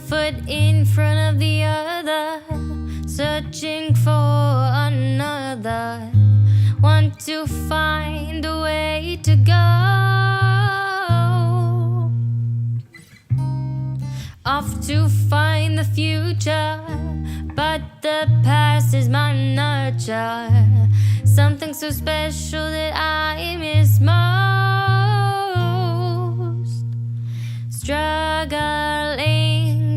foot in front of the other, searching for another. Want to find a way to go. Off to find the future, but the past is my nurture. Something so special that I miss most. Struggling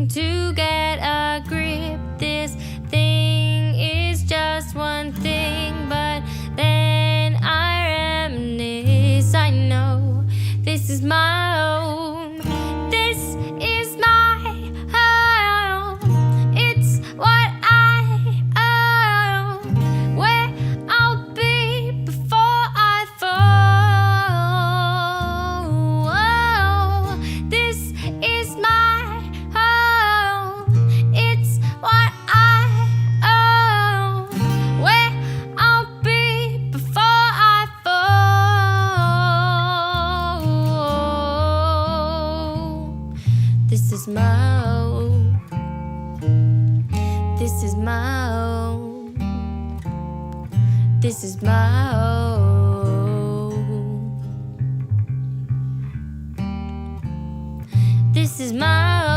to get a grip. This thing is just one thing, but then I reminisce. I know this is my home. This is my home. It's what I own. Where I'll be before I fall. This is my home. It's what I own. Where I'll be before I fall. This is my home. This is my home. This is my home. This is my home.